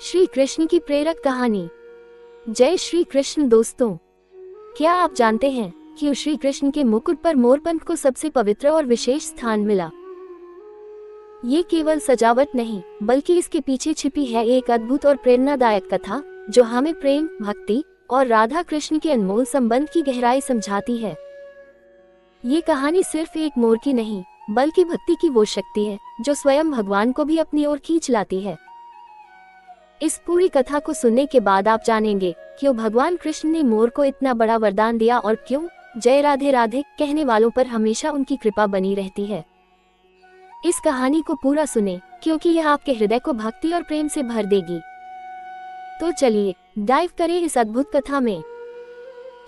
श्री कृष्ण की प्रेरक कहानी। जय श्री कृष्ण दोस्तों, क्या आप जानते हैं कि श्री कृष्ण के मुकुट पर मोरपंख को सबसे पवित्र और विशेष स्थान मिला। ये केवल सजावट नहीं बल्कि इसके पीछे छिपी है एक अद्भुत और प्रेरणादायक कथा जो हमें प्रेम, भक्ति और राधा कृष्ण के अनमोल संबंध की गहराई समझाती है। ये कहानी सिर्फ एक मोर की नहीं बल्कि भक्ति की वो शक्ति है जो स्वयं भगवान को भी अपनी ओर खींच लाती है। इस पूरी कथा को सुनने के बाद आप जानेंगे क्यों भगवान कृष्ण ने मोर को इतना बड़ा वरदान दिया और क्यों जय राधे राधे कहने वालों पर हमेशा उनकी कृपा बनी रहती है। इस कहानी को पूरा सुने क्योंकि यह आपके हृदय को भक्ति और प्रेम से भर देगी। तो चलिए डाइव करें इस अद्भुत कथा में।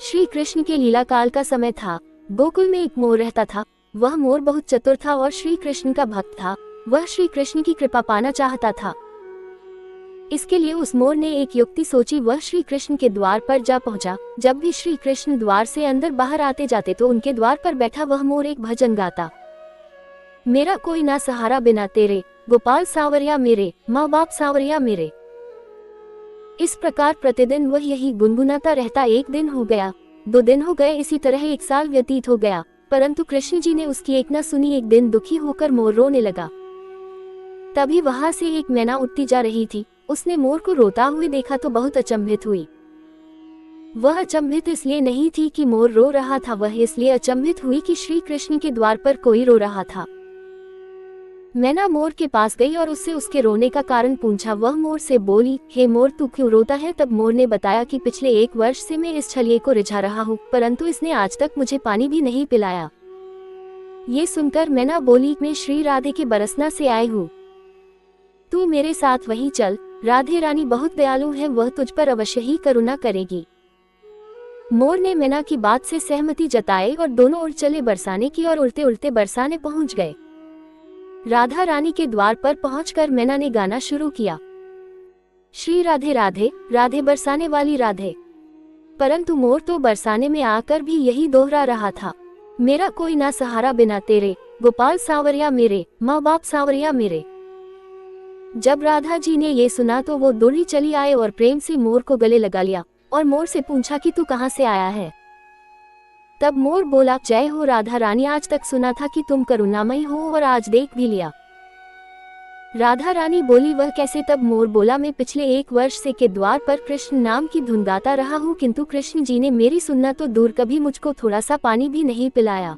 श्री कृष्ण के लीला काल का समय था। गोकुल में एक मोर रहता था। वह मोर बहुत चतुर था और श्री कृष्ण का भक्त था। वह श्री कृष्ण की कृपा पाना चाहता था। इसके लिए उस मोर ने एक युक्ति सोची। वह श्री कृष्ण के द्वार पर जा पहुंचा। जब भी श्री कृष्ण द्वार से अंदर बाहर आते जाते तो उनके द्वार पर बैठा वह मोर एक भजन गाता। मेरा कोई ना सहारा बिना तेरे, गोपाल सांवरिया मेरे, माँ बाप सांवरिया मेरे। इस प्रकार प्रतिदिन वह यही गुनगुनाता रहता। एक दिन हो गया, 2 दिन हो गए, इसी तरह 1 साल व्यतीत हो गया, परंतु कृष्ण जी ने उसकी एक न सुनी। एक दिन दुखी होकर मोर रोने लगा। तभी वहां से एक मैना उड़ती जा रही थी। उसने मोर को रोता हुए देखा तो बहुत अचंभित हुई। वह अचंभित इसलिए नहीं थी कि मोर रो रहा था, वह इसलिए अचंभित हुई कि श्री कृष्ण के द्वार पर कोई रो रहा था। मैना मोर के पास गई और उससे उसके रोने का कारण पूछा। वह मोर से बोली, हे मोर, तू क्यों रोता है? तब मोर ने बताया कि पिछले 1 वर्ष से मैं इस छलिए को रिझा रहा हूँ, परंतु इसने आज तक मुझे पानी भी नहीं पिलाया। ये सुनकर मैना बोली, मैं श्री राधे के बरसना से आई हूँ, तू मेरे साथ वहीं चल। राधे रानी बहुत दयालु है, वह तुझ पर अवश्य ही करुणा करेगी। मोर ने मैना की बात से सहमति जताई और दोनों उड़ चले बरसाने की और उड़ते उड़ते बरसाने पहुंच गए। राधा रानी के द्वार पर पहुंचकर मैना ने गाना शुरू किया, श्री राधे राधे, राधे बरसाने वाली राधे। परंतु मोर तो बरसाने में आकर भी यही दोहरा रहा था, मेरा कोई ना सहारा बिना तेरे, गोपाल सांवरिया मेरे, माँ बाप सांवरिया मेरे। जब राधा जी ने ये सुना तो वो दौड़ी चली आए और प्रेम से मोर को गले लगा लिया और मोर से पूछा कि तू कहाँ से आया है। तब मोर बोला, जय हो राधा रानी, आज तक सुना था कि तुम करुणामयी हो और आज देख भी लिया। राधा रानी बोली, वह कैसे? तब मोर बोला, मैं पिछले 1 वर्ष से के द्वार पर कृष्ण नाम की धुन गाता रहा हूँ, किंतु कृष्ण जी ने मेरी सुनना तो दूर, कभी मुझको थोड़ा सा पानी भी नहीं पिलाया।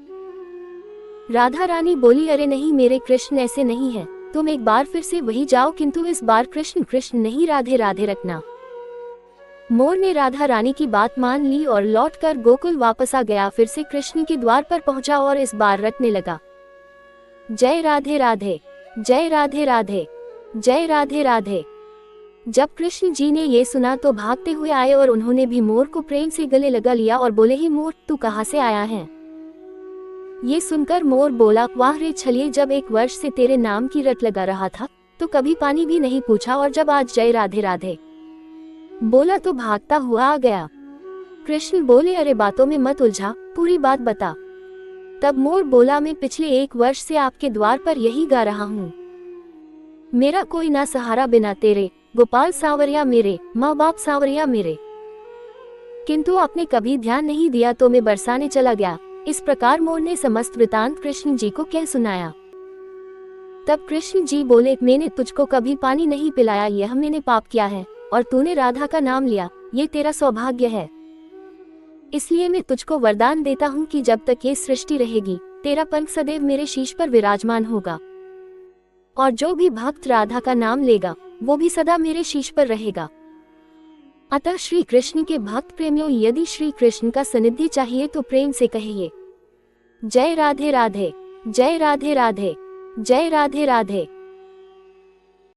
राधा रानी बोली, अरे नहीं मेरे कृष्ण, ऐसे नहीं है, तुम एक बार फिर से वही जाओ, किंतु इस बार कृष्ण कृष्ण नहीं राधे राधे रखना। मोर ने राधा रानी की बात मान ली और लौटकर गोकुल वापस आ गया। फिर से कृष्ण के द्वार पर पहुंचा और इस बार रटने लगा, जय राधे राधे, जय राधे राधे, जय राधे राधे। जब कृष्ण जी ने ये सुना तो भागते हुए आए और उन्होंने भी मोर को प्रेम से गले लगा लिया और बोले, ही मोर, तू कहाँ से आया है? ये सुनकर मोर बोला, वाह रे छलिए, जब 1 वर्ष से तेरे नाम की रट लगा रहा था तो कभी पानी भी नहीं पूछा, और जब आज जय राधे राधे बोला तो भागता हुआ आ गया। कृष्ण बोले, अरे बातों में मत उलझा, पूरी बात बता। तब मोर बोला, मैं पिछले 1 वर्ष से आपके द्वार पर यही गा रहा हूँ, मेरा कोई ना सहारा बिना तेरे, गोपाल सांवरिया मेरे, माँ बाप सांवरिया मेरे। किंतु आपने कभी ध्यान नहीं दिया तो मैं बरसाने चला गया। इस प्रकार मोर ने समस्त वृतांत कृष्ण जी को कह सुनाया। तब कृष्ण जी बोले, मैंने तुझको कभी पानी नहीं पिलाया, यह मैंने पाप किया है, और तूने राधा का नाम लिया, ये तेरा सौभाग्य है। इसलिए मैं तुझको वरदान देता हूँ कि जब तक ये सृष्टि रहेगी तेरा पंख सदैव मेरे शीश पर विराजमान होगा, और जो भी भक्त राधा का नाम लेगा वो भी सदा मेरे शीश पर रहेगा। अतः श्री कृष्ण के भक्त प्रेमियों, यदि श्री कृष्ण का सानिध्य चाहिए तो प्रेम से कहिए, जय राधे राधे, जय राधे राधे, जय राधे राधे।